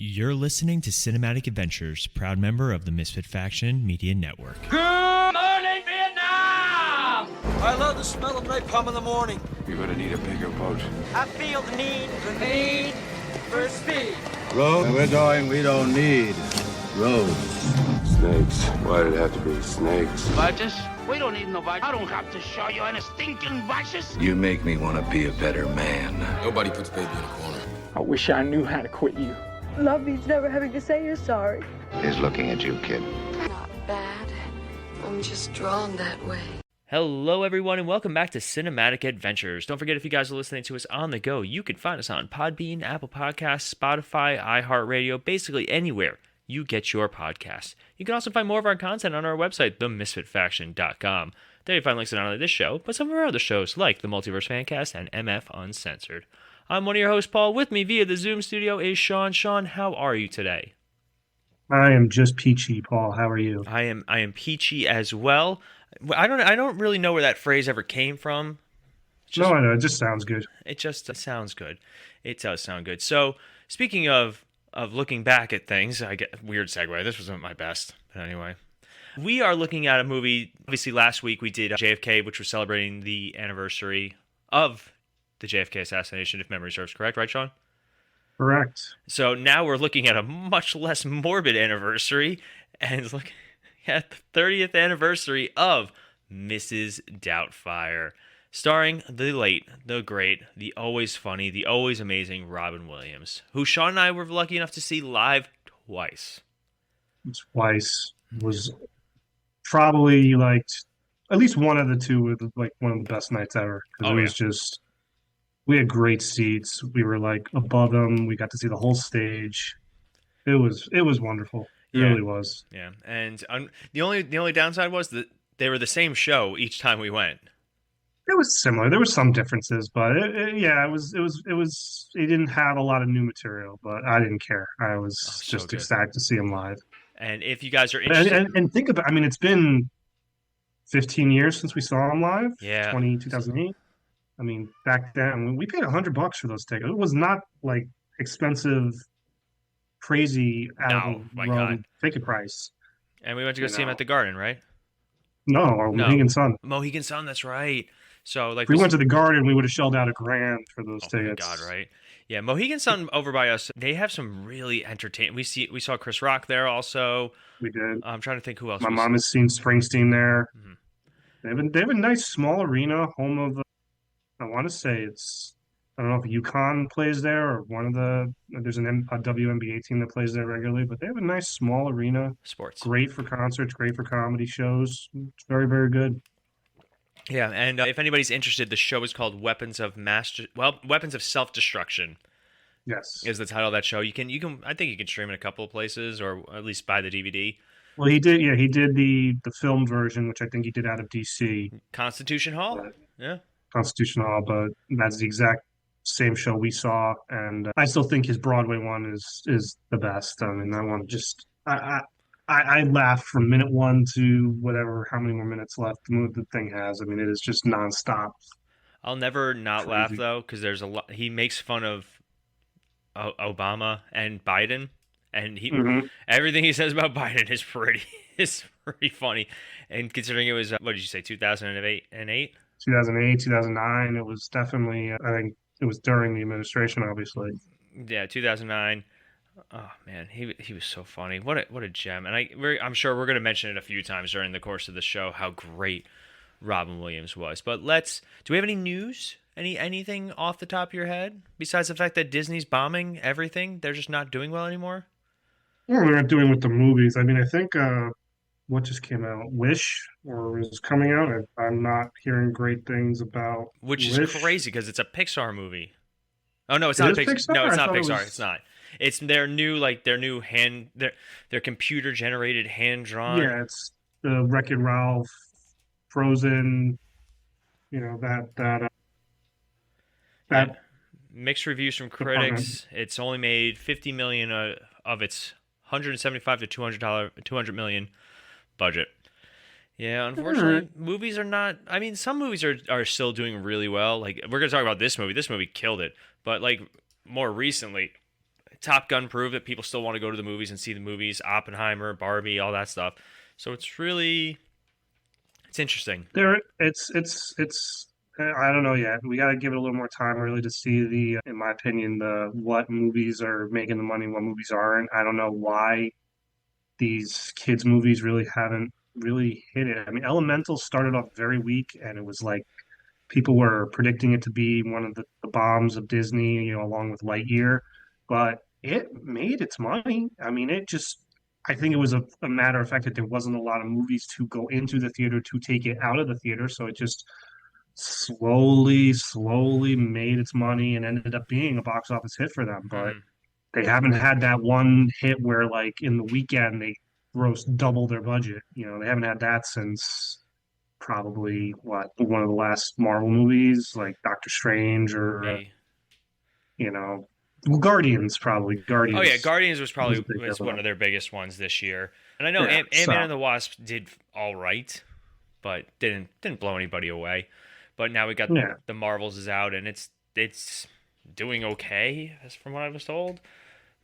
You're listening to Cinematic Adventures, proud member of the Misfit Faction Media Network. Good morning, Vietnam! I love the smell of napalm in the morning. You're gonna need a bigger boat. I feel the need for speed. Road, we're going, we don't need roads. Snakes. Why did it have to be snakes? Badges? We don't need no badges. I don't have to show you any stinking badges. You make me want to be a better man. Nobody puts baby in a corner. I wish I knew how to quit you. Love means never having to say you're sorry. He's looking at you, kid. Not bad. I'm just drawn that way. Hello, everyone, and welcome back to Cinematic Adventures. Don't forget, if you guys are listening to us on the go, you can find us on Podbean, Apple Podcasts, Spotify, iHeartRadio, basically anywhere you get your podcasts. You can also find more of our content on our website, themisfitfaction.com. There you find links to not only this show, but some of our other shows, like the Multiverse Fancast and MF Uncensored. I'm one of your hosts, Paul. With me via the Zoom studio is Sean. Sean, how are you today? I am just peachy, Paul. How are you? I am peachy as well. I don't really know where that phrase ever came from. No, I know. It just sounds good. It just sounds good. It does sound good. So, speaking of looking back at things, I get weird segue. This wasn't my best, but anyway. We are looking at a movie. Obviously, last week we did JFK, which was celebrating the anniversary of the JFK assassination, if memory serves correct, right, Sean? Correct. So now we're looking at a much less morbid anniversary, and looking at the 30th anniversary of Mrs. Doubtfire, starring the late, the great, the always funny, the always amazing Robin Williams, who Sean and I were lucky enough to see live twice. Twice. Was probably like at least one of the two with like one of the best nights ever. Because it was just, we had great seats. We were like above them. We got to see the whole stage. It was wonderful. It really was. Yeah, and the only downside was that they were the same show each time we went. It was similar. There were some differences, but it was. It didn't have a lot of new material, but I didn't care. I was just ecstatic to see him live. And if you guys are interested, and think about, I mean, it's been 15 years since we saw him live. Yeah, 2008. I mean, back then we paid $100 for those tickets. It was not like expensive, crazy out of the ticket price. And we went to go see him at the Garden, right? No, Mohegan Sun. Mohegan Sun, that's right. So like, if we went to the Garden, we would have shelled out $1,000 for those tickets. Oh my God, right? Yeah, Mohegan Sun over by us. They have some really entertaining. We saw Chris Rock there also. We did. I'm trying to think who else. My mom has seen Springsteen there. Mm-hmm. They have a nice small arena, home of. I want to say I don't know if UConn plays there or there's a WNBA team that plays there regularly, but they have a nice small arena. Sports. Great for concerts, great for comedy shows. It's very, very good. Yeah, and if anybody's interested, the show is called Weapons of Self-Destruction. Yes. Is the title of that show. You can I think you can stream it a couple of places or at least buy the DVD. Well, he did the film version, which I think he did out of DC. Constitution Hall? Yeah. Constitution Hall, but that's the exact same show we saw, and I still think his Broadway one is the best. I mean, that one just I laughed from minute one to whatever, how many more minutes left the thing has. I mean, it is just nonstop. I'll never not laugh though, because there's a lot. He makes fun of Obama and Biden, and everything he says about Biden is pretty funny. And considering it was what did you say, 2008 and 2008, 2009, it was definitely, I think it was during the administration, obviously. Yeah, 2009. Oh man, he was so funny. What a gem. And I'm sure we're going to mention it a few times during the course of the show how great Robin Williams was. But do we have any news? Anything off the top of your head besides the fact that Disney's bombing everything? They're just not doing well anymore? Well, they're not doing with the movies. I mean, I think what just came out? Wish, or is coming out? I'm not hearing great things about Which Wish. is crazy because it's a Pixar movie. Oh no, it's not Pixar. No, it's not Pixar. It's not. It's their new their computer generated hand drawn. Yeah, it's the Wreck-It Ralph, Frozen. You know that mixed reviews from critics. It's only made $50 million of its $175 to $200 million budget. Yeah, unfortunately, movies are not. I mean, some movies are still doing really well. Like we're gonna talk about this movie. This movie killed it. But like more recently, Top Gun proved that people still want to go to the movies and see the movies. Oppenheimer, Barbie, all that stuff. So it's interesting. I don't know yet. We got to give it a little more time really to see in my opinion, what movies are making the money, what movies aren't. I don't know why these kids movies really haven't really hit it. I mean, Elemental started off very weak, and it was like people were predicting it to be one of the bombs of Disney, along with Lightyear, but it made its money. I mean, I think it was a matter of fact that there wasn't a lot of movies to go into the theater to take it out of the theater, so it just slowly made its money and ended up being a box office hit for them. But they haven't had that one hit where, like, in the weekend they grossed double their budget. They haven't had that since probably one of the last Marvel movies, like Doctor Strange or Guardians, probably. Guardians. Oh yeah, Guardians was probably one of their biggest ones this year. And I know Ant-Man and the Wasp did all right, but didn't blow anybody away. But now we got the Marvels is out, and it's doing okay, as from what I was told.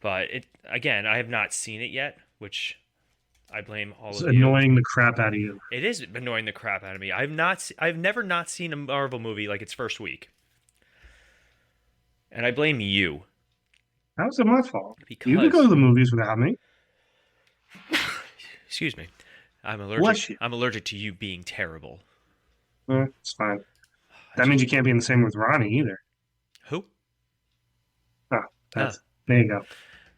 But again, I have not seen it yet, which I blame all of you. It's annoying the crap out of you. It is annoying the crap out of me. I've never not seen a Marvel movie like its first week, and I blame you. How's it my fault? Because you can go to the movies without me. Excuse me. I'm allergic. I'm allergic to you being terrible. It's fine. That means you can't be in the same with Ronnie either. Who? There you go.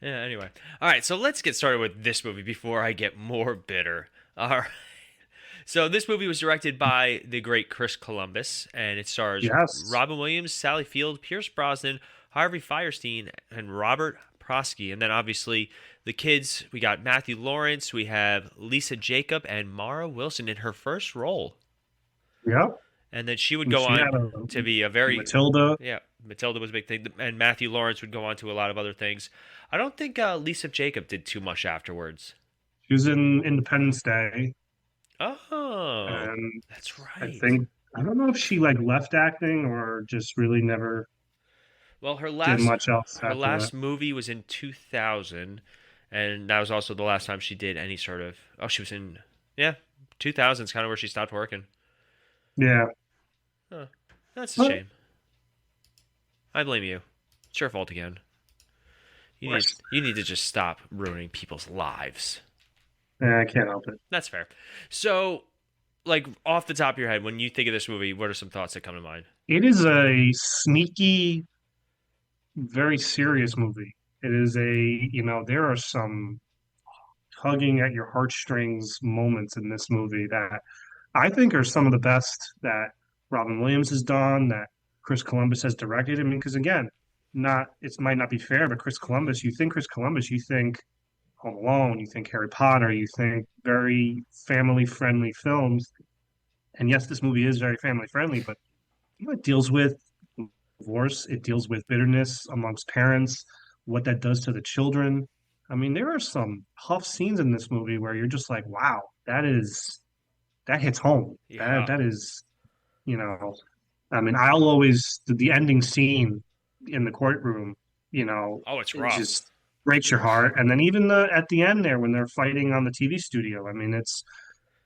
Yeah, anyway. All right, so let's get started with this movie before I get more bitter. All right. So this movie was directed by the great Chris Columbus, and it stars Robin Williams, Sally Field, Pierce Brosnan, Harvey Fierstein, and Robert Prosky. And then obviously the kids, we got Matthew Lawrence, we have Lisa Jacob, and Mara Wilson in her first role. Yep. And then she would go on to be a very... Matilda. Yeah, Matilda was a big thing. And Matthew Lawrence would go on to a lot of other things. I don't think Lisa Jacob did too much afterwards. She was in Independence Day. Oh, and that's right. I don't know if she left acting or just really never her did much else. Her last movie was in 2000, and that was also the last time she did any sort of... Oh, she was in... Yeah, 2000 is kind of where she stopped working. Yeah. Huh. That's a shame. I blame you. It's your fault again. You need to just stop ruining people's lives. Yeah, I can't help it. That's fair. So, off the top of your head, when you think of this movie, what are some thoughts that come to mind? It is a sneaky, very serious movie. It is there are some tugging at your heartstrings moments in this movie that I think are some of the best that Robin Williams has done, that Chris Columbus has directed. I mean, because again, it might not be fair, but Chris Columbus, you think Home Alone, you think Harry Potter, you think very family-friendly films. And yes, this movie is very family-friendly, but it deals with divorce, it deals with bitterness amongst parents, what that does to the children. I mean, there are some tough scenes in this movie where you're just like, wow, that hits home. Yeah. That is, I mean, I'll always, the ending scene in the courtroom, it's rough. It just breaks your heart. And then even at the end there, when they're fighting on the TV studio, I mean, it's,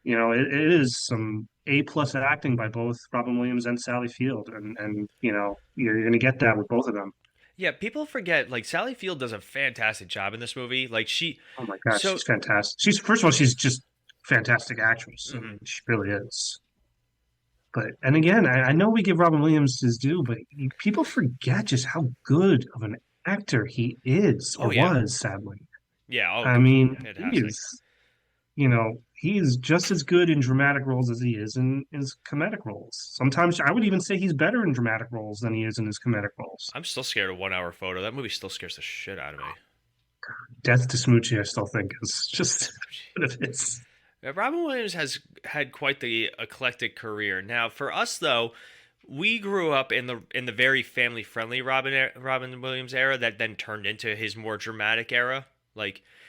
it is some A+ acting by both Robin Williams and Sally Field. And you're going to get that with both of them. Yeah, people forget, Sally Field does a fantastic job in this movie. Oh my gosh, she's fantastic. First of all, she's just fantastic actress. Mm-hmm. I mean, she really is. And again, I know we give Robin Williams his due, but people forget just how good of an actor he is, or was, sadly. Yeah, I mean, he's just as good in dramatic roles as he is in his comedic roles. Sometimes I would even say he's better in dramatic roles than he is in his comedic roles. I'm still scared of 1 Hour Photo. That movie still scares the shit out of me. Death to Smoochie, I still think is just what it is. Robin Williams has had quite the eclectic career. Now, for us though, we grew up in the very family friendly Robin Williams era that then turned into his more dramatic era.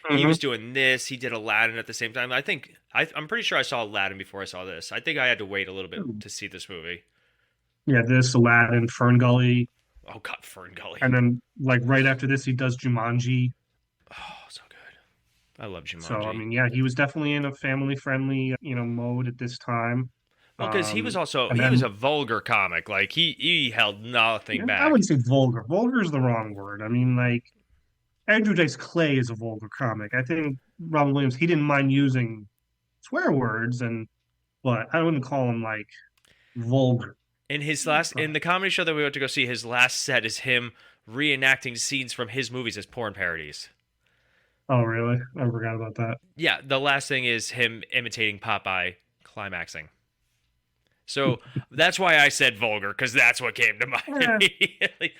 He was doing this. He did Aladdin at the same time. I'm pretty sure I saw Aladdin before I saw this. I think I had to wait a little bit to see this movie. Yeah, this Aladdin, Ferngully. Oh God, Fern Gully. And then like right after this, he does Jumanji. Oh, so good. I love Jumanji. So I mean, yeah, he was definitely in a family-friendly, mode at this time. Well, because he was And then, was a vulgar comic. Like he held nothing I back. wouldn't say vulgar. Vulgar is the wrong word. I mean, like Andrew Dice Clay is a vulgar comic. I think Robin Williams, he didn't mind using swear words, but I wouldn't call him like vulgar. In the comedy show that we went to go see, his last set is him reenacting scenes from his movies as porn parodies. Oh, really? I forgot about that. Yeah, the last thing is him imitating Popeye climaxing. So that's why I said vulgar, because that's what came to mind immediately.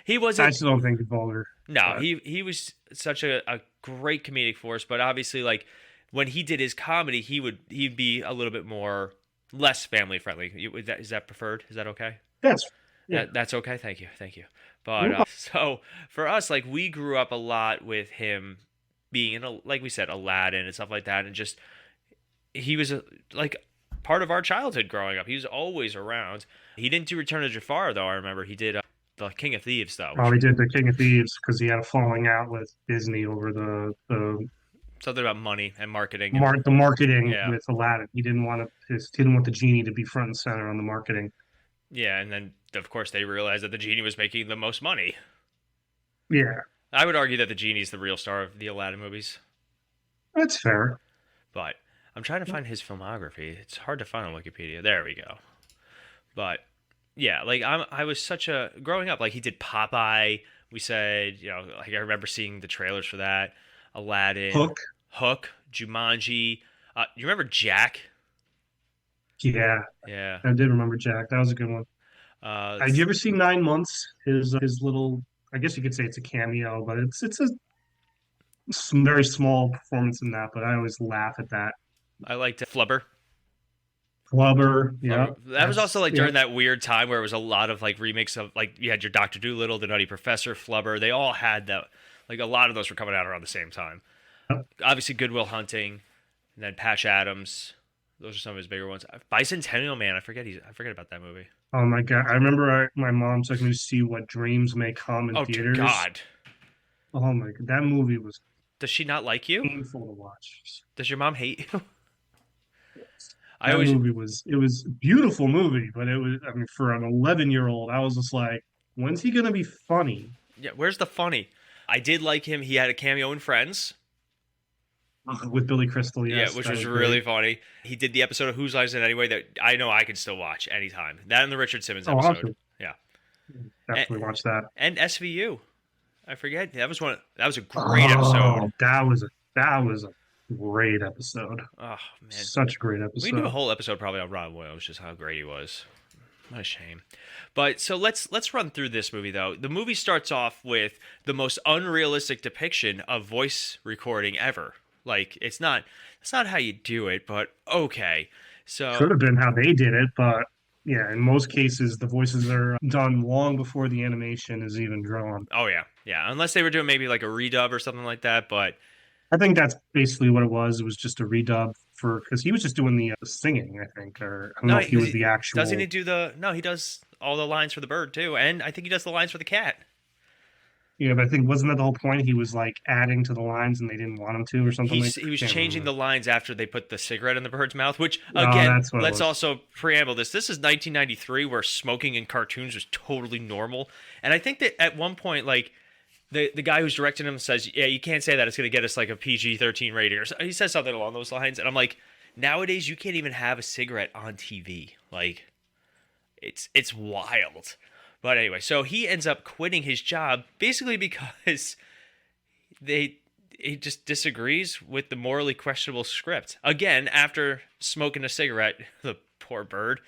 He wasn't. I still don't think he's vulgar. No, but... he was such a great comedic force, but obviously, like when he did his comedy, he'd be a little bit more less family friendly. Is that preferred? Is that okay? That's okay. Thank you. But so for us, like we grew up a lot with him being in like we said, Aladdin and stuff like that, and just he was like part of our childhood growing up. He was always around. He didn't do Return of Jafar though. I remember he did the King of Thieves though. Oh, he did the King of Thieves because he had a falling out with Disney over the something about money and marketing. The marketing with Aladdin. He didn't want the genie to be front and center on the marketing. Yeah, and then of course they realized that the genie was making the most money. Yeah, I would argue that the genie is the real star of the Aladdin movies. That's fair. But I'm trying to find his filmography. It's hard to find on Wikipedia. There we go. But yeah, like I was such a growing up. Like he did Popeye. We said, like I remember seeing the trailers for that. Aladdin, Hook, Jumanji. You remember Jack? Yeah, I did remember Jack. That was a good one. Did you ever see 9 Months? His little, I guess you could say it's a cameo, but it's a very small performance in that. But I always laugh at that. I liked Flubber. Yeah. That was also like during that weird time where it was a lot of like remakes of like you had your Dr. Dolittle, the Nutty Professor, Flubber. They all had that. Like a lot of those were coming out around the same time. Obviously, Good Will Hunting, and then Patch Adams. Those are some of his bigger ones. Bicentennial Man. I forget about that movie. Oh my God! I remember my mom took me to see What Dreams May Come in theaters. Oh God! Oh my God! That movie was. Does she not like you? Painful to watch. Does your mom hate you? Movie was a beautiful movie, but it was. I mean, for an 11-year-old, I was just like, when's he gonna be funny? Yeah, where's the funny? I did like him. He had a cameo in Friends. With Billy Crystal, yes. Yeah, which was really funny. He did the episode of Whose Line Is It Anyway that I know I could still watch anytime. That and the Richard Simmons episode. Awesome. Yeah. Definitely watch that. And SVU. I forget. That was a great episode. That was a great episode. Oh man. Such a great episode. We do a whole episode probably on Robin Williams, just how great he was. What a shame. But so let's run through this movie though. The movie starts off with the most unrealistic depiction of voice recording ever. Like that's not how you do it, but okay. So could have been how they did it, but yeah, in most cases the voices are done long before the animation is even drawn. Oh yeah. Unless they were doing maybe like a redub or something like that, but I think that's basically what it was. It was just a redub because he was just doing the singing, I think, or I don't know if he was the actual. Doesn't he do he does all the lines for the bird too, and I think he does the lines for the cat. Yeah, but I think wasn't that the whole point? He was like adding to the lines and they didn't want him to or something like that. He was changing the lines after they put the cigarette in the bird's mouth, which again, let's also preamble this. This is 1993 where smoking in cartoons was totally normal. And I think that at one point, like the guy who's directing him says, yeah, you can't say that. It's going to get us like a PG-13 rating. Or he says something along those lines. And I'm like, nowadays you can't even have a cigarette on TV. Like it's wild. But anyway, so he ends up quitting his job basically because he just disagrees with the morally questionable script. Again, after smoking a cigarette, the poor bird.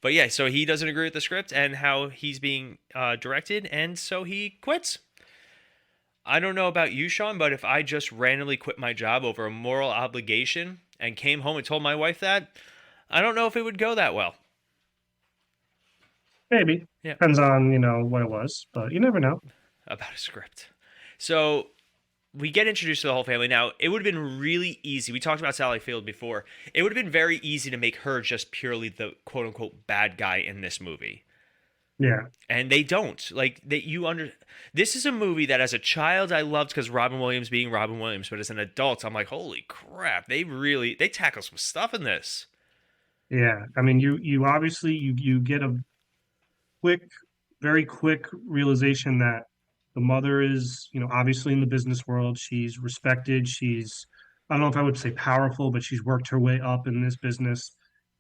But yeah, so he doesn't agree with the script and how he's being directed, and so he quits. I don't know about you, Sean, but if I just randomly quit my job over a moral obligation and came home and told my wife that, I don't know if it would go that well. Maybe. Yeah. Depends on, what it was, but you never know. About a script. So we get introduced to the whole family. Now, it would have been really easy. We talked about Sally Field before. It would have been very easy to make her just purely the quote-unquote bad guy in this movie. Yeah. And they don't. Like this is a movie that as a child I loved because Robin Williams being Robin Williams, but as an adult I'm like, holy crap, they tackle some stuff in this. Yeah. I mean, you obviously you get a quick, very quick realization that the mother is, obviously in the business world. She's respected. I don't know if I would say powerful, but she's worked her way up in this business.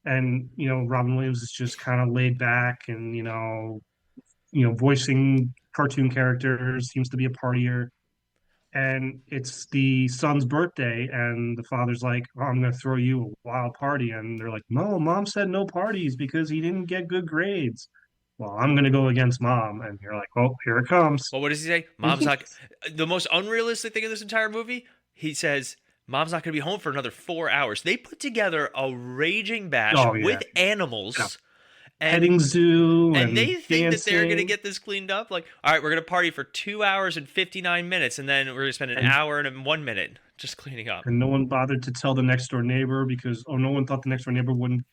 And, Robin Williams is just kind of laid back and, voicing cartoon characters, seems to be a partier. And it's the son's birthday, and the father's like, "Oh, I'm going to throw you a wild party." And they're like, "No, mom said no parties because he didn't get good grades." Well, I'm going to go against mom. And you're like, "Oh, here it comes." Well, what does he say? Mom's not. The most unrealistic thing in this entire movie, he says, Mom's not going to be home for another 4 hours. They put together a raging bash with animals. Yeah. Petting zoo and they think dancing. that they're going to get this cleaned up. Like, all right, we're going to party for 2 hours and 59 minutes, and then we're going to spend an hour and 1 minute just cleaning up. And no one bothered to tell the next door neighbor because, no one thought the next door neighbor wouldn't,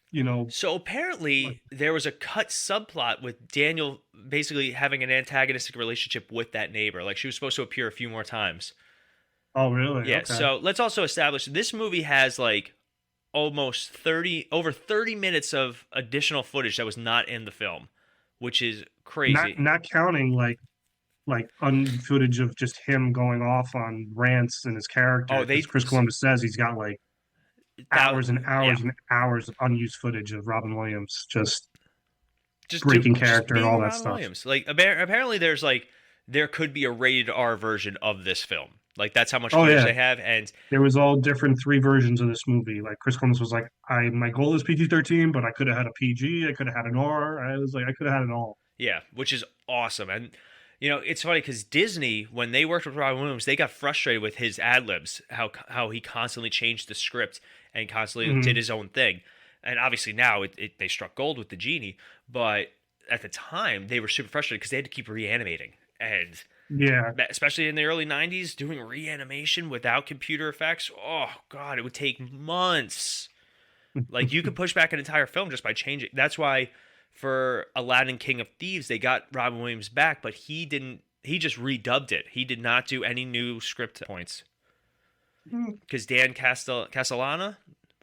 So apparently there was a cut subplot with Daniel basically having an antagonistic relationship with that neighbor. Like, she was supposed to appear a few more times. Oh, really? Yeah, okay. So let's also establish this movie has like almost over 30 minutes of additional footage that was not in the film, which is crazy. Not counting like footage of just him going off on rants and his character. Oh, Chris Columbus says he's got like hours and hours and hours of unused footage of Robin Williams just breaking character and all that stuff. Williams. Like apparently there could be a rated R version of this film. Like that's how much footage they have, and there was all different 3 versions of this movie. Like Chris Columbus was like, my goal is PG-13, but I could have had a PG, I could have had an R. I was like, I could have had it all. Yeah, which is awesome. And it's funny because Disney, when they worked with Robin Williams, they got frustrated with his ad libs, how he constantly changed the script and constantly did his own thing. And obviously now they struck gold with the genie, but at the time they were super frustrated because they had to keep reanimating. And yeah, especially in the early 90s, doing reanimation without computer effects, oh god, it would take months. Like you could push back an entire film just by changing. That's why for Aladdin King of Thieves they got Robin Williams back, but he just redubbed it. He did not do any new script points because Dan Castellana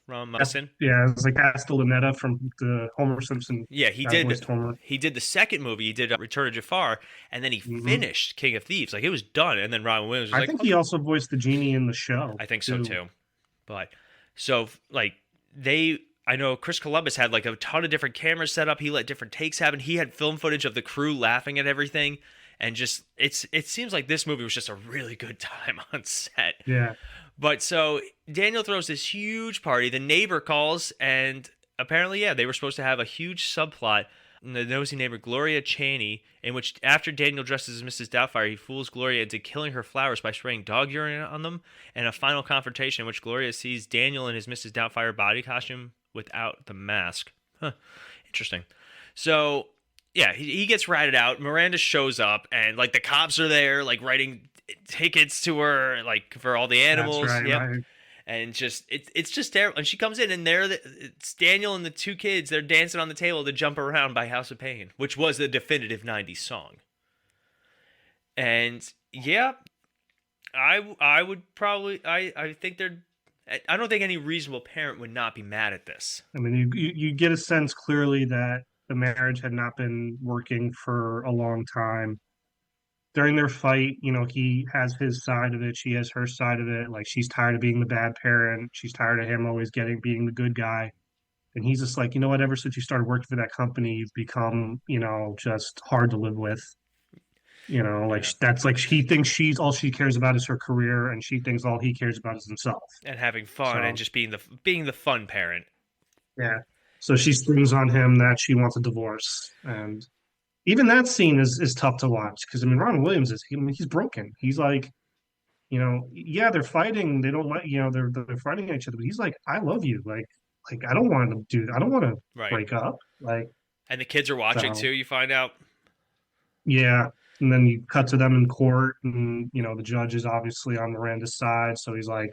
from yeah, it was like Castellaneta from the Homer Simpson. Yeah, he did the second movie. He did Return of Jafar, and then he finished King of Thieves. Like it was done, and then Robin Williams was I think he also voiced the genie in the show. I think so too. But so like I know Chris Columbus had like a ton of different cameras set up. He let different takes happen. He had film footage of the crew laughing at everything, and just it seems like this movie was just a really good time on set. Yeah. But so Daniel throws this huge party. The neighbor calls, and apparently, they were supposed to have a huge subplot. The nosy neighbor, Gloria Cheney, in which after Daniel dresses as Mrs. Doubtfire, he fools Gloria into killing her flowers by spraying dog urine on them. And a final confrontation in which Gloria sees Daniel in his Mrs. Doubtfire body costume without the mask. Huh. Interesting. So, yeah, he gets ratted out. Miranda shows up, and like the cops are there, like writing tickets to her, like for all the animals. That's right, right. And just it's just terrible. And she comes in, and it's Daniel and the 2 kids. They're dancing on the table to "Jump Around" by House of Pain, which was the definitive '90s song. And yeah, I would probably I think I don't think any reasonable parent would not be mad at this. I mean, you get a sense clearly that the marriage had not been working for a long time. During their fight, he has his side of it. She has her side of it. Like, she's tired of being the bad parent. She's tired of him always being the good guy. And he's just like, what, ever since you started working for that company, you've become, just hard to live with. That's like, he thinks all she cares about is her career, and she thinks all he cares about is himself. And having fun and just being the fun parent. Yeah. So she springs on him that she wants a divorce. And even that scene is tough to watch because Robin Williams he's broken. He's like, they're fighting. They don't like, they're fighting at each other. But he's like, I love you. Like I don't want to I don't want to break up. Like, and the kids are watching too. You find out. Yeah, and then you cut to them in court, and the judge is obviously on Miranda's side. So he's like,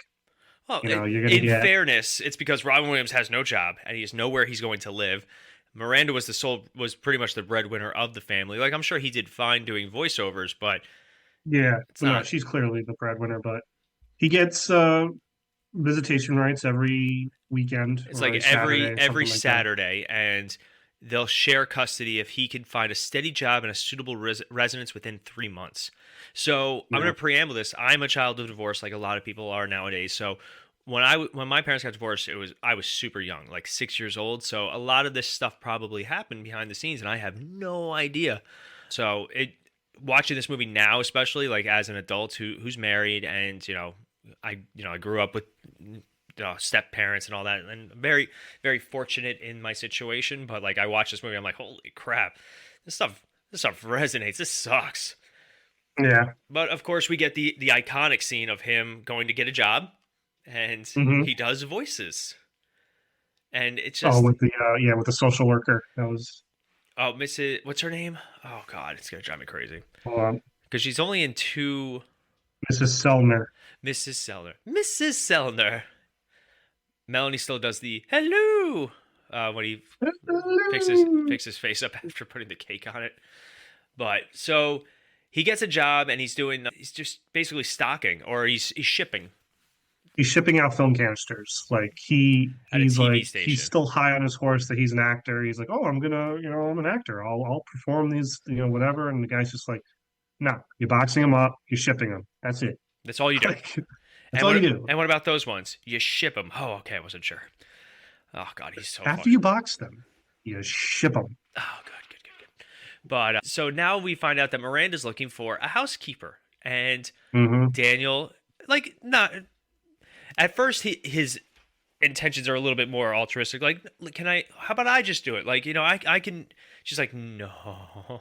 well, you're gonna. In fairness, it's because Robin Williams has no job and he has nowhere he's going to live. Miranda was pretty much the breadwinner of the family. Like, I'm sure he did fine doing voiceovers, but Yeah, it's no, not. she's clearly the breadwinner, but he gets visitation rights every weekend It's or like every Saturday, every something like that. Saturday, and they'll share custody if he can find a steady job and a suitable residence within 3 months. So I'm Yeah. going to preamble this. I'm a child of divorce, like a lot of people are nowadays. So when my parents got divorced, I was super young, like 6 years old. So a lot of this stuff probably happened behind the scenes, and I have no idea. So watching this movie now, especially like as an adult who's married, and I grew up with step parents and all that, and very, very fortunate in my situation. But like, I watched this movie, I'm like, holy crap, this stuff resonates. This sucks. Yeah. But of course, we get the iconic scene of him going to get a job, and Hmm. he does voices, and it's Oh, just with the social worker. That was Mrs. What's her name? Oh God, it's gonna drive me crazy hold on. because she's only in two. Mrs. Sellner. Mrs. Sellner. Mrs. Sellner. Melanie still does the hello when he picks his face up after putting the cake on it. But so he gets a job, and he's just basically stocking, or he's shipping He's shipping out film canisters. Like at a he's TV like station. he's still high on his horse that he's an actor. He's like, oh, I'm an actor. I'll perform these, whatever. And the guy's just like, no, you're boxing them up, you're shipping them. That's it. That's all you do. Like, that's all you do. And what about those ones? You ship them. Oh, okay, I wasn't sure. Oh God, he's so After funny. you box them, you ship them. Oh, good. But so now we find out that Miranda's looking for a housekeeper, and Hmm. Daniel, like, not at first, his intentions are a little bit more altruistic. Like, how about I just do it? Like, I can. She's like, no.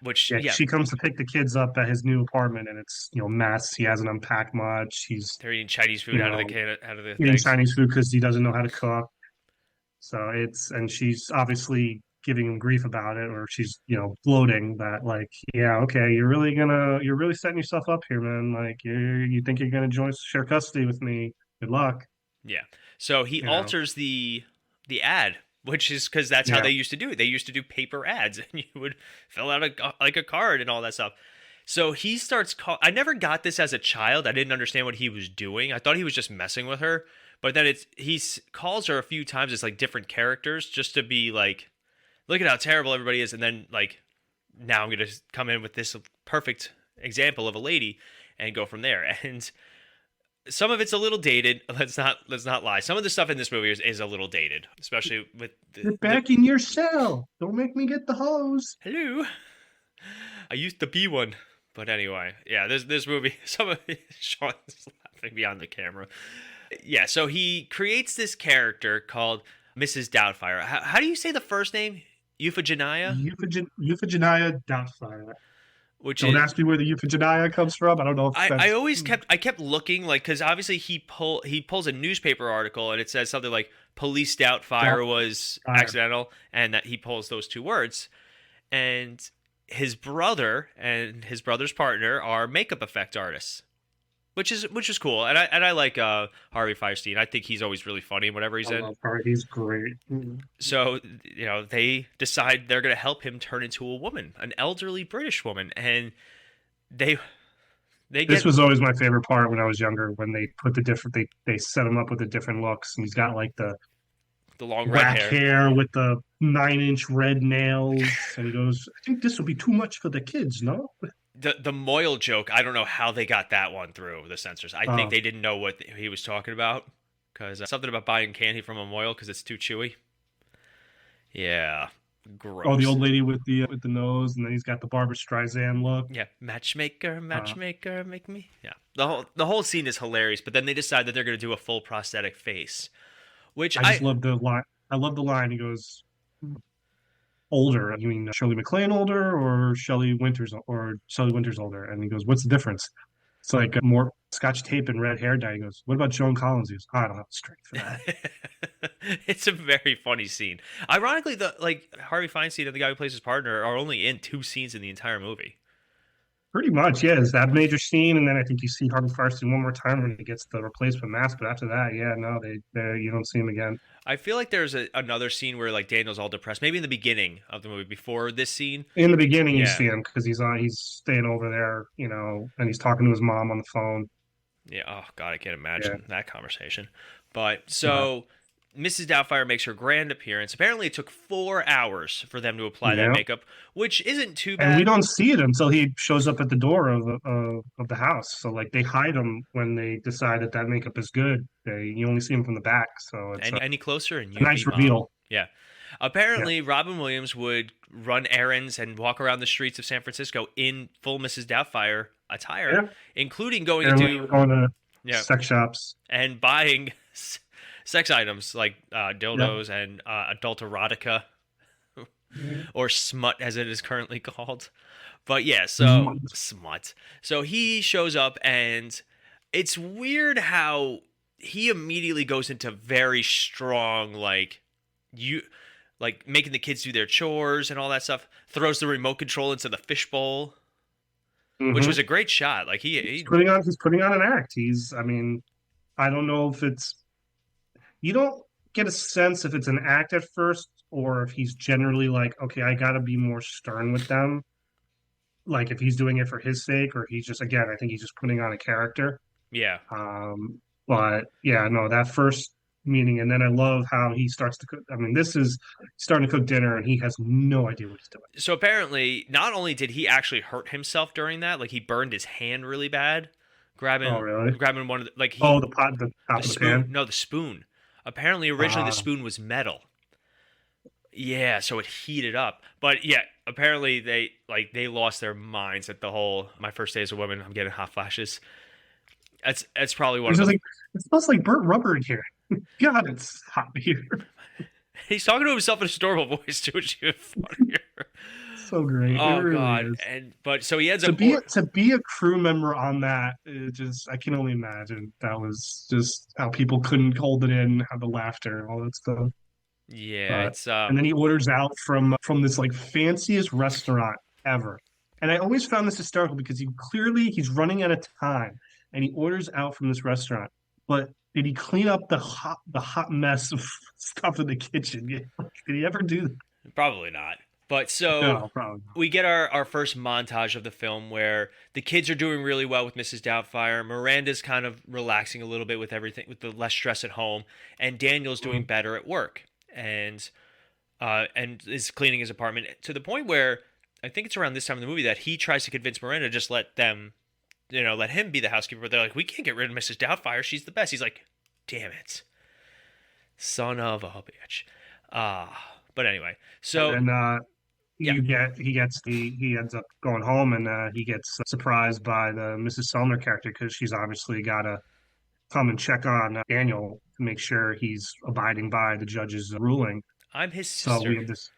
Which, Yeah, yeah, she comes to pick the kids up at his new apartment, and it's mess. He hasn't unpacked much. He's they're eating Chinese food out of the eating things. Chinese food because he doesn't know how to cook. So and she's obviously giving him grief about it, or she's gloating that, like, yeah, okay, you're really setting yourself up here, man. Like, you think you're gonna share custody with me? Good luck. Yeah. So he alters the ad, which is because that's how Yeah. they used to do it. They used to do paper ads, and you would fill out a card and all that stuff. So he starts I never got this as a child. I didn't understand what he was doing. I thought he was just messing with her. But then he calls her a few times as like different characters, just to be like, look at how terrible everybody is. And then, like, now I'm going to come in with this perfect example of a lady and go from there. And some of it's a little dated. Let's not lie. Some of the stuff in this movie is a little dated, especially with You're back in your cell. Don't make me get the hose. hello. I used to be one. But anyway, yeah, this movie, some of it, Sean's laughing behind the camera. Yeah, so he creates this character called Mrs. Doubtfire. How do you say the first name? Euphegenia? Euphegenia Doubtfire. Which Don't is, ask me where the Euphegenia comes from. I don't know if I always kept looking, like, because obviously he pulls a newspaper article and it says something like police Doubtfire was accidental, and that he pulls those two words. And his brother and his brother's partner are makeup effect artists. Which is cool, and I like Harvey Fierstein. I think he's always really funny whenever he's in. He's great. So they decide they're going to help him turn into a woman, an elderly British woman, and they This was always my favorite part when I was younger, when they put they set him up with the different looks, and he's got like the long red black hair. hair with the 9-inch red nails, and he goes, "I think this will be too much for the kids, no?" The Moyle joke, I don't know how they got that one through the censors. I think they didn't know what he was talking about, because something about buying candy from a Moyle because it's too chewy. Yeah, gross. Oh, the old lady with the nose, and then he's got the Barbra Streisand look. Yeah, matchmaker, make me. Yeah, the whole scene is hilarious. But then they decide that they're going to do a full prosthetic face, which I just love the line. I love the line. He goes, "Older? You mean Shirley MacLaine older, or Shelley Winters older?" And he goes, "What's the difference?" It's like more Scotch tape and red hair dye. He goes, "What about Joan Collins?" He goes, "I don't have the strength for that." It's a very funny scene. Ironically, Harvey Feinstein and the guy who plays his partner are only in 2 scenes in the entire movie. Pretty much, yeah. It's that major scene, and then I think you see Harvey Firestein one more time when he gets the replacement mask. But after that, yeah, no, they you don't see him again. I feel like there's another scene where like Daniel's all depressed, maybe in the beginning of the movie before this scene. In the beginning, you Yeah. see him because he's staying over there, and he's talking to his mom on the phone. Yeah. Oh God, I can't imagine Yeah. that conversation. But so Mrs. Doubtfire makes her grand appearance. Apparently, it took 4 hours for them to apply that Yeah. makeup, which isn't too bad. And we don't see it until he shows up at the door of the house. So like they hide him when they decide that makeup is good. You only see him from the back, so it's Any closer and a nice reveal. Yeah. Apparently, Robin Williams would run errands and walk around the streets of San Francisco in full Mrs. Doubtfire attire, including going to sex shops and buying sex items like dildos and adult erotica, or smut as it is currently called. But yeah, so smut. So he shows up, and it's weird how he immediately goes into very strong, like making the kids do their chores and all that stuff. Throws the remote control into the fishbowl, which was a great shot. Like he's putting on an act. I don't know if you don't get a sense if it's an act at first or if he's generally like, okay, I got to be more stern with them. Like if he's doing it for his sake, or he's just, again, I think he's just putting on a character. Yeah. But yeah, no, that first meeting, and then I love how he starts to cook. This is starting to cook dinner, and he has no idea what he's doing. So apparently, not only did he actually hurt himself during that, like he burned his hand really bad, grabbing one of the top of the spoon. No, the spoon. Apparently, originally the spoon was metal. Yeah, so it heated up. But yeah, apparently they lost their minds at the whole "my first day as a woman, I'm getting hot flashes." That's probably one of them. Like, it smells like burnt rubber in here. God, it's hot here. He's talking to himself in a adorable voice too, which is funnier. So great. Oh really God! Is. But so he ends up to be a crew member on that. I can only imagine that was just how people couldn't hold it in, how the laughter, all that stuff. Yeah, and then he orders out from this like fanciest restaurant ever. And I always found this hysterical because he's running out of time, and he orders out from this restaurant. But did he clean up the hot mess of stuff in the kitchen? Did he ever do that? Probably not. But so we get our first montage of the film where the kids are doing really well with Mrs. Doubtfire. Miranda's kind of relaxing a little bit with everything, with the less stress at home, and Daniel's doing better at work, and is cleaning his apartment to the point where I think it's around this time in the movie that he tries to convince Miranda to just let him be the housekeeper. But they're like, we can't get rid of Mrs. Doubtfire. She's the best. He's like, damn it, son of a bitch. But anyway, so he ends up going home, and he gets surprised by the Mrs. Sumner character because she's obviously got to come and check on Daniel to make sure he's abiding by the judge's ruling. I'm his sister. So we have this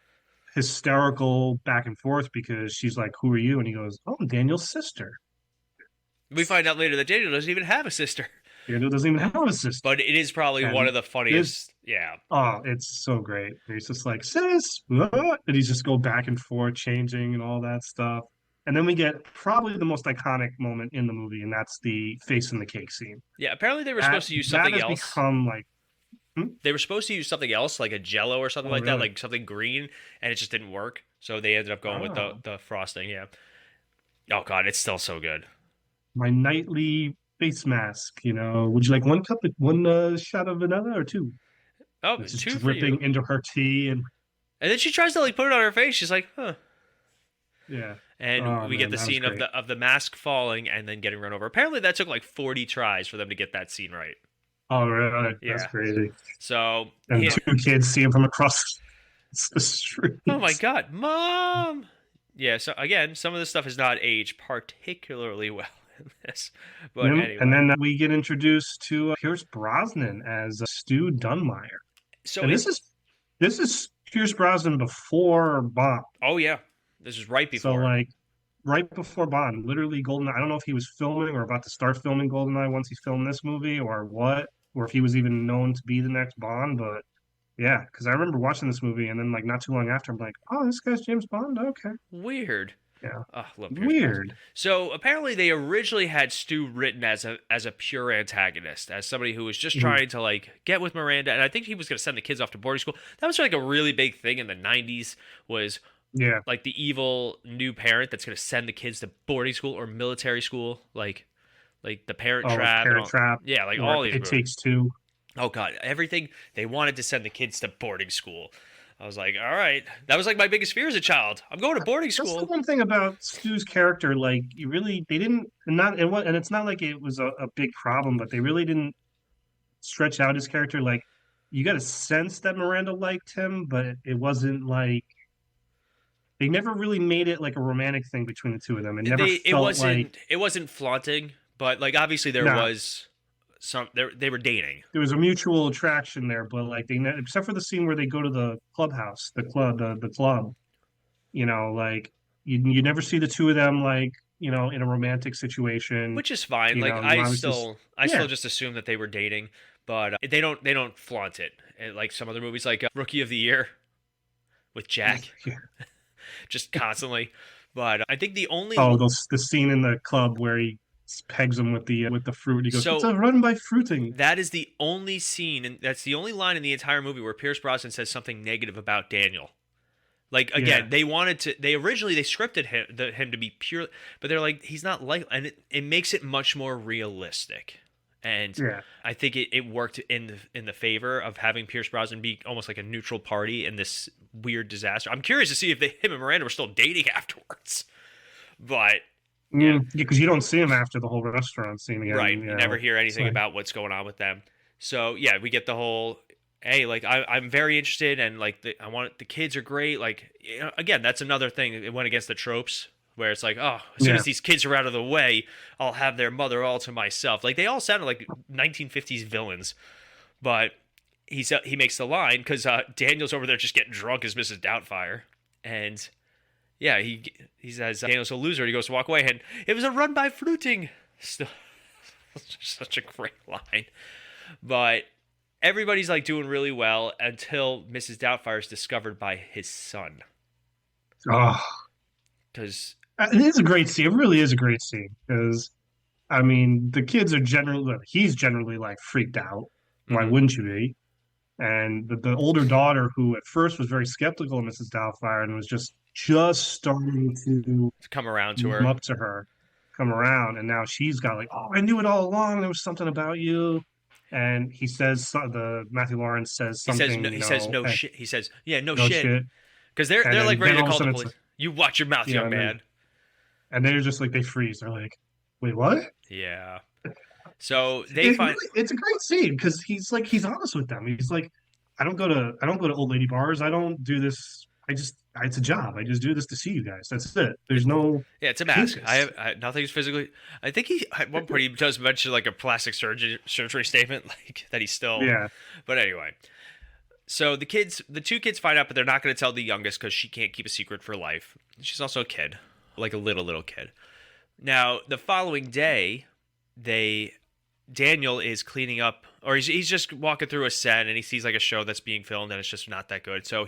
hysterical back and forth because she's like, "Who are you?" And he goes, "Oh, I'm Daniel's sister." We find out later that Daniel doesn't even have a sister. Daniel doesn't even have a sister. But it is probably one of the funniest. Yeah. Oh, it's so great. He's just like, "Sis," and he's just go back and forth, changing and all that stuff. And then we get probably the most iconic moment in the movie, and that's the face in the cake scene. Yeah, apparently they were supposed to use something else. Become like They were supposed to use something else, like a Jello or something that, like something green, and it just didn't work. So they ended up going with the frosting. Yeah. Oh God, it's still so good. My nightly face mask. Would you like one shot of vanilla or two? Oh, it's just two dripping into her tea, and then she tries to like put it on her face. She's like, huh. Yeah. And we get the scene of the mask falling and then getting run over. Apparently that took like 40 tries for them to get that scene right. Oh, really? Yeah. That's crazy. So and two kids see him from across the street. Oh my God, Mom! Yeah. So again, some of this stuff is not aged particularly well in this. But anyway. And then we get introduced to Pierce Brosnan as Stu Dunmire. So and this is Pierce Brosnan before Bond. Oh yeah. This is right before. So like right before Bond, literally GoldenEye. I don't know if he was filming or about to start filming GoldenEye once he filmed this movie or what, or if he was even known to be the next Bond. But yeah, because I remember watching this movie and then like not too long after, I'm like, oh, this guy's James Bond. Okay. Weird. Yeah. Oh, love Pierce Brosnan. Weird. So apparently they originally had Stu written as a pure antagonist, as somebody who was just trying to like get with Miranda, and I think he was going to send the kids off to boarding school. That was like a really big thing in the 90s, was like the evil new parent that's going to send the kids to boarding school or military school, like the Parent Trap. Parent Trap. Yeah, like all these It movies. Takes Two. Oh god, everything. They wanted to send the kids to boarding school. I was like, all right. That was like my biggest fear as a child. I'm going to boarding school. That's the one thing about Stu's character. Like, they didn't, and it's not like it was a big problem, but they really didn't stretch out his character. Like, you got a sense that Miranda liked him, but it wasn't like, they never really made it like a romantic thing between the two of them. It wasn't flaunting, but like obviously there was they were dating. There was a mutual attraction there, but like except for the scene where they go to the clubhouse, the club, like you never see the two of them like in a romantic situation, which is fine. Like I still just assume that they were dating, but they don't flaunt it like some other movies, like Rookie of the Year with Jack, just constantly. But I think the only the scene in the club where he pegs him with the fruit. He goes, "It's a run by fruiting." That is the only scene, and that's the only line in the entire movie where Pierce Brosnan says something negative about Daniel. Like again, they wanted to. They originally scripted him to be pure, but they're like, he's not like, and it makes it much more realistic. And I think it worked in the favor of having Pierce Brosnan be almost like a neutral party in this weird disaster. I'm curious to see if him and Miranda were still dating afterwards, but. Yeah, because you don't see him after the whole restaurant scene again. Right, you never hear anything about what's going on with them. So yeah, we get the whole, hey, like I'm very interested, and like I want the kids are great. Like again, that's another thing. It went against the tropes where it's like, oh, as soon as these kids are out of the way, I'll have their mother all to myself. Like they all sounded like 1950s villains, but he makes the line because Daniel's over there just getting drunk as Mrs. Doubtfire, and. Yeah, he says Daniel's a loser. He goes to walk away, and it was a run by fruiting. Still, such a great line. But everybody's like doing really well until Mrs. Doubtfire is discovered by his son. Oh, because it is a great scene. It really is a great scene because, I mean, the kids are he's generally like freaked out. Why wouldn't you be? And the older daughter, who at first was very skeptical of Mrs. Doubtfire and was just starting to come around to her, come around, and now she's got like, oh, I knew it all along. There was something about you. And he says, Matthew Lawrence says something. He says no shit. He says, yeah, no shit. Because they're like ready to call the police. You watch your mouth, young man. And they're just like, they freeze. They're like, wait, what? Yeah. So it's a great scene because he's honest with them. He's like, I don't go to old lady bars. I don't do this. It's a job. I just do this to see you guys. That's it. There's no. Yeah, it's a mask. I nothing's physically. I think at one point he does mention like a plastic surgery statement, like that he's still. Yeah. But anyway, so the two kids find out, but they're not going to tell the youngest because she can't keep a secret for life. She's also a kid, like a little kid. Now the following day, Daniel is cleaning up, or he's just walking through a set, and he sees like a show that's being filmed, and it's just not that good. So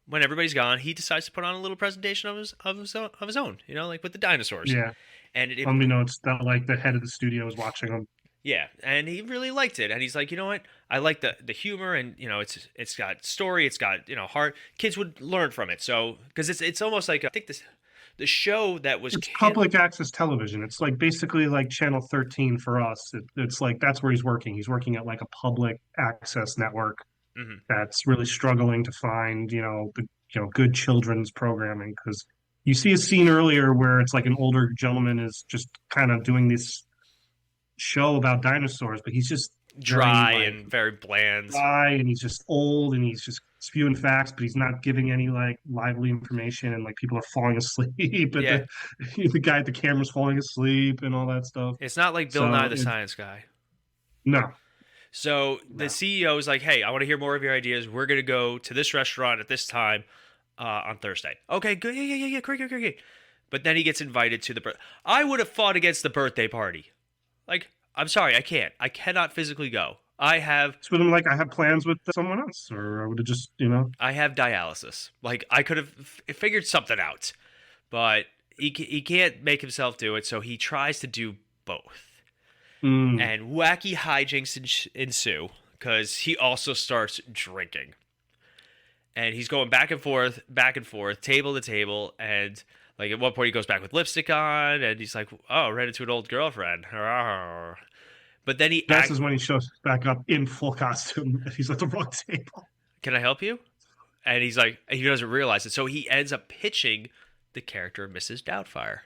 when everybody's gone, he decides to put on a little presentation of his own, like with the dinosaurs. Yeah. And it's not like the head of the studio is watching him. Yeah, and he really liked it, and he's like, you know what? I like the humor, and it's got story, it's got heart. Kids would learn from it, so because it's almost like I think the show that was public access television. It's like basically like Channel 13 for us. It's like that's where he's working. He's working at like a public access network. Mm-hmm. That's really struggling to find, good children's programming, because you see a scene earlier where it's like an older gentleman is just kind of doing this show about dinosaurs, but he's just dry and very bland. Dry, and he's just old, and he's just spewing facts, but he's not giving any like lively information, and like people are falling asleep. And the guy at the camera's falling asleep and all that stuff. It's not like Bill Nye the Science Guy. No. So the CEO is like, hey, I want to hear more of your ideas. We're going to go to this restaurant at this time on Thursday. Okay, good. Yeah. Great. But then he gets invited to I would have fought against the birthday party. Like, I'm sorry, I can't. I cannot physically go. I have... So I'm like, I have plans with someone else, or I would have just, I have dialysis. Like, I could have figured something out. But he can't make himself do it, so he tries to do both. Mm. And wacky hijinks ensue because he also starts drinking. And he's going back and forth, table to table, and like at one point he goes back with lipstick on, and he's like, "Oh, ran into an old girlfriend." But then This is when he shows back up in full costume. He's at the wrong table. "Can I help you?" And he's like, he doesn't realize it, so he ends up pitching the character of Mrs. Doubtfire.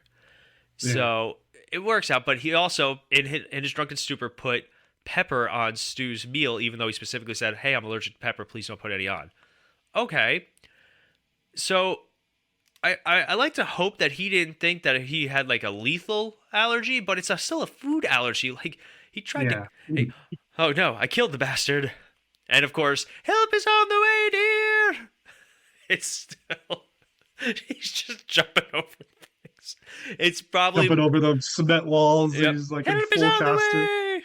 Yeah. So it works out, but he also, in his drunken stupor, put pepper on Stu's meal, even though he specifically said, "Hey, I'm allergic to pepper. Please don't put any on." Okay. So I like to hope that he didn't think that he had like a lethal allergy, but it's still a food allergy. Like he tried to. Hey, oh no! I killed the bastard. And of course, help is on the way, dear. It's still. He's just jumping over things. It's probably jumping over the cement walls. Yep. He's like help in is full on the costume. way.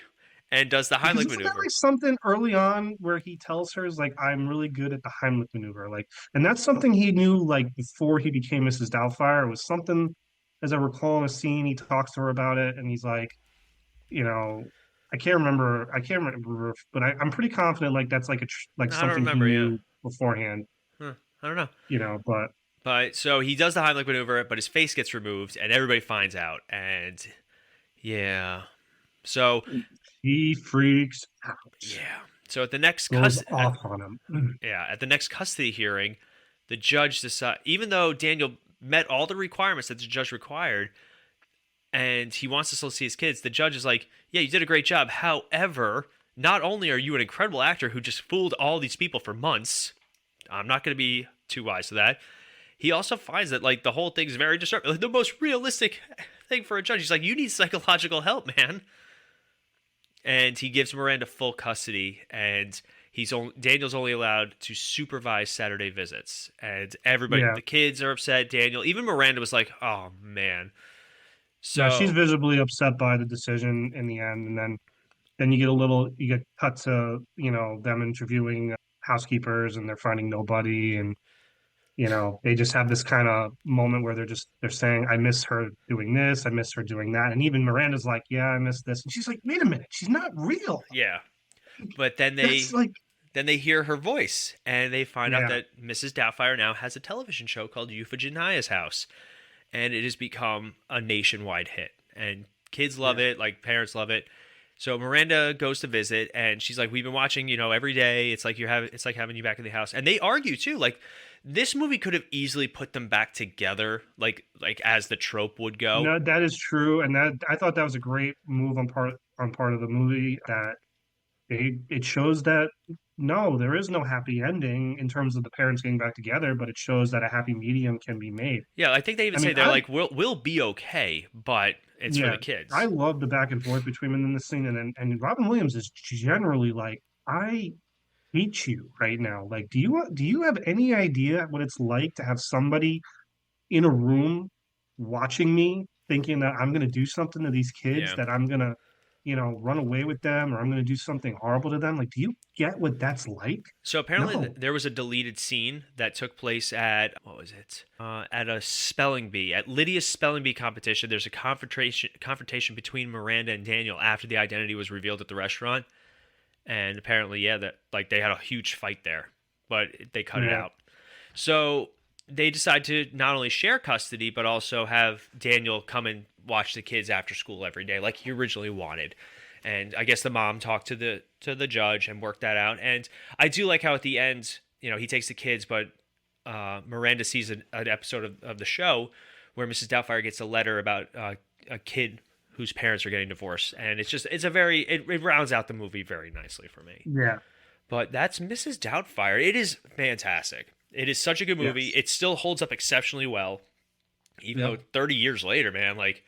And does the Heimlich Isn't maneuver. that like something early on where he tells her is like, "I'm really good at the Heimlich maneuver," like, and that's something he knew like before he became Mrs. Doubtfire. It was something, as I recall in a scene, he talks to her about it, and he's like, you know, I can't remember, but I'm pretty confident like that's like I don't something remember, he knew beforehand. I don't know. You know, But so he does the Heimlich maneuver, but his face gets removed, and everybody finds out. And yeah, so he freaks out. Yeah. So at the next Goes off on him. at the next custody hearing, the judge decides, even though Daniel met all the requirements that the judge required, and he wants to still see his kids, the judge is like, "Yeah, you did a great job. However, not only are you an incredible actor who just fooled all these people for months, I'm not going to be too wise to that." He also finds that like the whole thing's very disturbing, like the most realistic thing for a judge. He's like, "You need psychological help, man." And he gives Miranda full custody, and Daniel's only allowed to supervise Saturday visits. And everybody, the kids are upset. Daniel, even Miranda was like, "Oh man." So she's visibly upset by the decision in the end, and then you get cut to them interviewing housekeepers, and they're finding nobody, and they just have this kind of moment where they're saying, "I miss her doing this, I miss her doing that," and even Miranda's like, "Yeah, I miss this," and she's like, "Wait a minute, she's not real." Yeah, but then they hear her voice, and they find out that Mrs. Doubtfire now has a television show called Euphegenia's House, and it has become a nationwide hit, and kids love it, like parents love it. So Miranda goes to visit, and she's like, "We've been watching, every day. It's like having you back in the house." And they argue too, like this movie could have easily put them back together, like as the trope would go. No, that is true, and that I thought that was a great move on part of the movie. That it shows that no, there is no happy ending in terms of the parents getting back together, but it shows that a happy medium can be made. Yeah, I think they even say they're like, we'll be okay, but it's for the kids. I love the back and forth between them in this scene, and Robin Williams is generally like, "I hate you right now." Like, do you have any idea what it's like to have somebody in a room watching me, thinking that I'm going to do something to these kids, that I'm going to, run away with them, or I'm going to do something horrible to them? Like, do you get what that's like? So apparently there was a deleted scene that took place at, what was it? At a spelling bee, at Lydia's spelling bee competition. There's a confrontation between Miranda and Daniel after the identity was revealed at the restaurant. And apparently, that like they had a huge fight there, but they cut it out. So they decide to not only share custody, but also have Daniel come and watch the kids after school every day, like he originally wanted. And I guess the mom talked to the judge and worked that out. And I do like how at the end, he takes the kids, but Miranda sees an episode of the show where Mrs. Doubtfire gets a letter about a kid whose parents are getting divorced, and it rounds out the movie very nicely for me. Yeah. But that's Mrs. Doubtfire. It is fantastic. It is such a good movie. It still holds up exceptionally well, even though 30 years later, man, like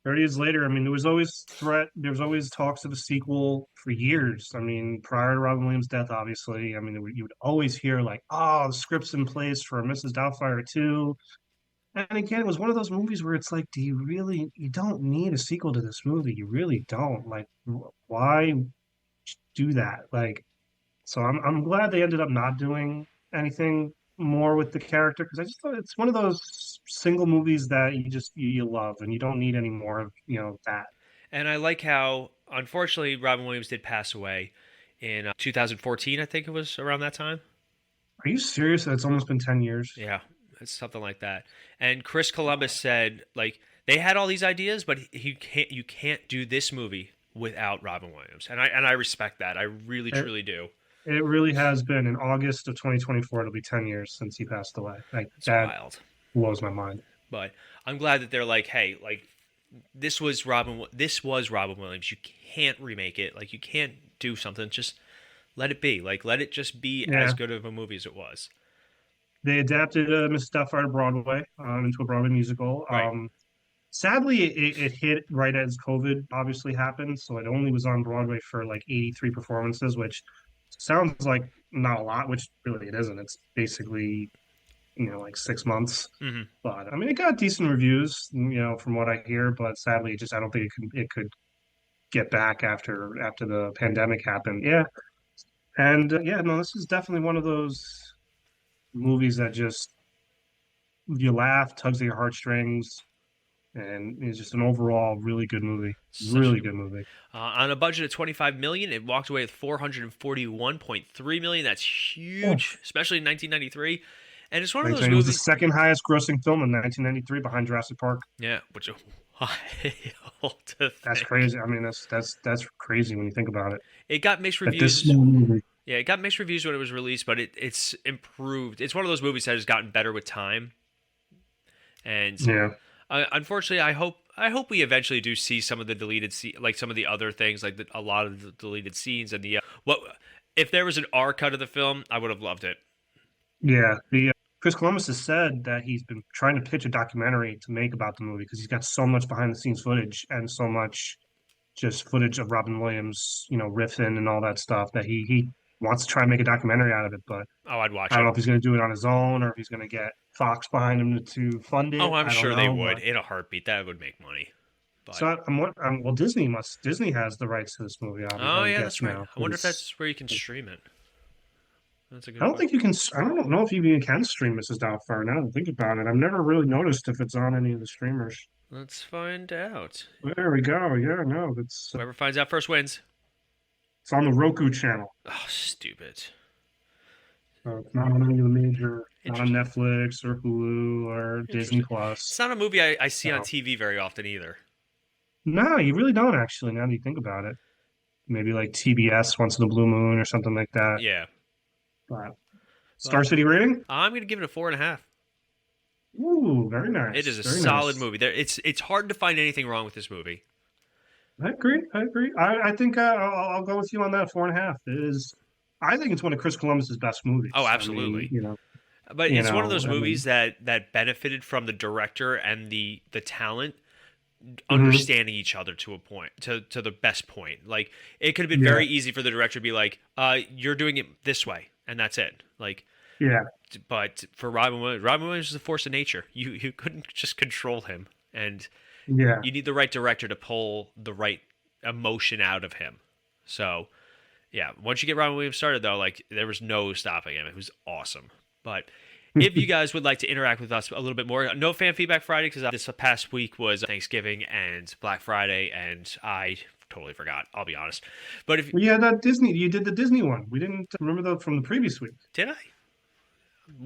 30 years later, I mean, there was always talks of a sequel for years. I mean, prior to Robin Williams' death, obviously. I mean, you would always hear like, "Oh, the script's in place for Mrs. Doubtfire 2. And again, it was one of those movies where it's like, you don't need a sequel to this movie. You really don't. Like, why do that? Like, so I'm glad they ended up not doing anything more with the character because I just thought it's one of those single movies that you love and you don't need any more of that. And I like how, unfortunately, Robin Williams did pass away in 2014. I think it was around that time. Are you serious? It's almost been 10 years. Yeah, it's something like that. And Chris Columbus said, like, they had all these ideas, but you can't do this movie without Robin Williams. And I respect that. I really, truly do. It really has been. In August of 2024, it'll be 10 years since he passed away. Like, It's that wild. blows my mind. But I'm glad that they're like, hey, like, this was Robin Williams. You can't remake it. Like, you can't do something. Just let it be. Like, let it just be as good of a movie as it was. They adapted Miss Doubtfire to Broadway into a Broadway musical. Right. Sadly, it hit right as COVID obviously happened, so it only was on Broadway for like 83 performances, which sounds like not a lot, which really it isn't. It's basically like 6 months. Mm-hmm. But I mean, it got decent reviews, from what I hear. But sadly, I don't think it could get back after the pandemic happened. Yeah, and no, this is definitely one of those movies that just you laugh, tugs at your heartstrings, and it's just an overall really good movie. Really good movie. On a budget of $25 million, it walked away with $441.3 million. That's huge, especially in 1993. And it's one of those movies. It was the second highest grossing film in 1993 behind Jurassic Park. Yeah, which is wild to think. That's crazy. I mean, that's crazy when you think about it. It got mixed reviews. This small movie. Yeah, it got mixed reviews when it was released, but it's improved. It's one of those movies that has gotten better with time. And unfortunately, I hope we eventually do see some of the deleted like some of the other things, like a lot of the deleted scenes and the what. If there was an R cut of the film, I would have loved it. Yeah, Chris Columbus has said that he's been trying to pitch a documentary to make about the movie because he's got so much behind the scenes footage and so much just footage of Robin Williams, riffing and all that stuff that he wants to try and make a documentary out of it. But I'd watch it. I don't know if he's going to do it on his own or if he's going to get Fox behind him to fund it. I'm sure they would in a heartbeat. That would make money. But... So well, Disney has the rights to this movie. Oh yeah, that's right. I wonder if that's where you can stream it. That's a good. I don't think you can. I don't know if you even can stream Mrs. Doubtfire now that I think about it. I've never really noticed if it's on any of the streamers. Let's find out. There we go. Yeah, no, that's whoever finds out first wins. It's on the Roku channel. Oh, stupid. So it's not on any of the major, not on Netflix or Hulu or Disney Plus. It's not a movie I see on TV very often either. No, you really don't actually. Now that you think about it, maybe like TBS Once in a Blue Moon or something like that. Yeah. But Star City rating? I'm going to give it a 4.5. Ooh, very nice. It is a solid movie. It's hard to find anything wrong with this movie. I agree. I think I'll go with you on that 4.5. I think it's one of Chris Columbus's best movies. Oh, absolutely. I mean, but it's one of those movies that benefited from the director and the talent understanding each other to a point, to the best point. Like, it could have been very easy for the director to be like, you're doing it this way, and that's it. Like, but for Robin Williams is a force of nature. You couldn't just control him, and you need the right director to pull the right emotion out of him. So, yeah, once you get Robin Williams started, though, like, there was no stopping him. It was awesome. But if you guys would like to interact with us a little bit more, no Fan Feedback Friday, because this past week was Thanksgiving and Black Friday, and I totally forgot, I'll be honest. But if that Disney, you did the Disney one. We didn't remember from the previous week. Did I?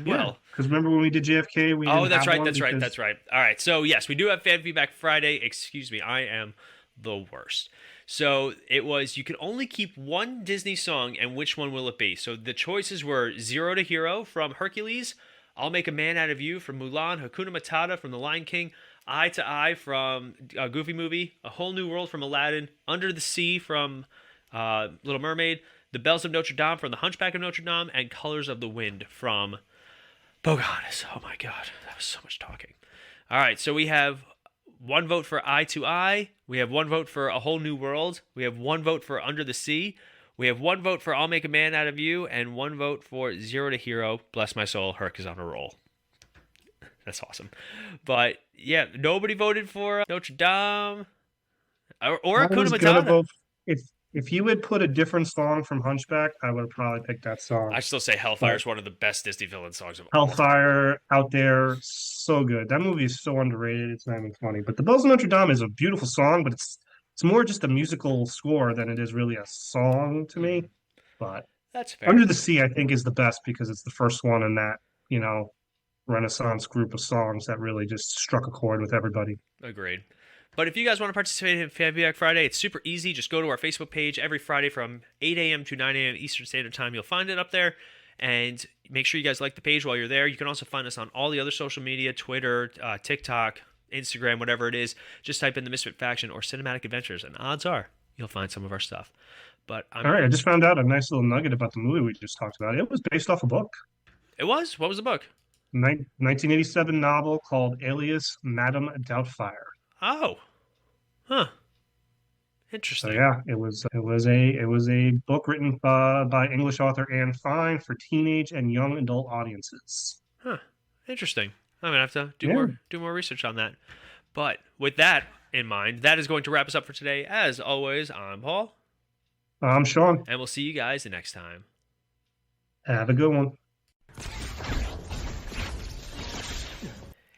Well, because remember when we did JFK? That's right. All right, so yes, we do have Fan Feedback Friday. Excuse me, I am the worst. So it was, you can only keep one Disney song, and which one will it be? So the choices were Zero to Hero from Hercules, I'll Make a Man Out of You from Mulan, Hakuna Matata from The Lion King, Eye to Eye from a Goofy Movie, A Whole New World from Aladdin, Under the Sea from Little Mermaid, The Bells of Notre Dame from The Hunchback of Notre Dame, and Colors of the Wind from Pocahontas. Oh my God, that was so much talking. All right, so we have one vote for Eye to Eye. We have one vote for A Whole New World. We have one vote for Under the Sea. We have one vote for I'll Make a Man Out of You, and one vote for Zero to Hero. Bless my soul, Herc is on a roll. That's awesome. But yeah, nobody voted for Notre Dame or Hakuna Matata. If you had put a different song from Hunchback, I would have probably picked that song. I still say Hellfire is one of the best Disney villain songs of all time. Hellfire, Out There, so good. That movie is so underrated. It's not even funny. But The Bells of Notre Dame is a beautiful song, but it's more just a musical score than it is really a song to me. But That's fair. Under the Sea, I think, is the best because it's the first one in that, Renaissance group of songs that really just struck a chord with everybody. Agreed. But if you guys want to participate in Feedback Friday, it's super easy. Just go to our Facebook page every Friday from 8 a.m. to 9 a.m. Eastern Standard Time. You'll find it up there. And make sure you guys like the page while you're there. You can also find us on all the other social media, Twitter, TikTok, Instagram, whatever it is. Just type in the Misfit Faction or Cinematic Adventures, and odds are you'll find some of our stuff. But all right, I just found out a nice little nugget about the movie we just talked about. It was based off a book. It was? What was the book? 1987 novel called Alias Madame Doubtfire. Oh, huh. Interesting. So yeah, it was a book written by English author Anne Fine for teenage and young adult audiences. Huh. Interesting. I'm gonna have to do more research on that. But with that in mind, that is going to wrap us up for today. As always, I'm Paul. I'm Sean. And we'll see you guys the next time. Have a good one.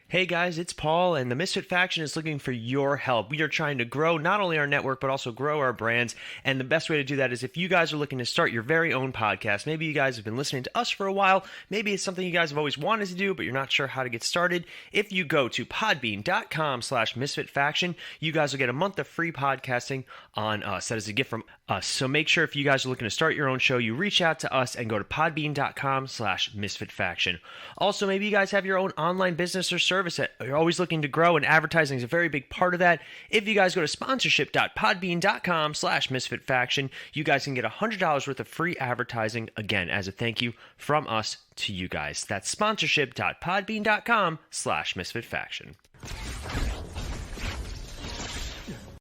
Hey guys, it's Paul, and the Misfit Faction is looking for your help. We are trying to grow not only our network, but also grow our brands, and the best way to do that is if you guys are looking to start your very own podcast. Maybe you guys have been listening to us for a while, maybe it's something you guys have always wanted to do, but you're not sure how to get started. If you go to podbean.com/misfitfaction, you guys will get a month of free podcasting on us. That is a gift from us. So make sure if you guys are looking to start your own show, you reach out to us and go to podbean.com/misfitfaction. Also, maybe you guys have your own online business or service that you're always looking to grow, and advertising is a very big part of that. If you guys go to sponsorship.podbean.com/misfitfaction, you guys can get $100 worth of free advertising, again, as a thank you from us to you guys. That's sponsorship.podbean.com/misfitfaction.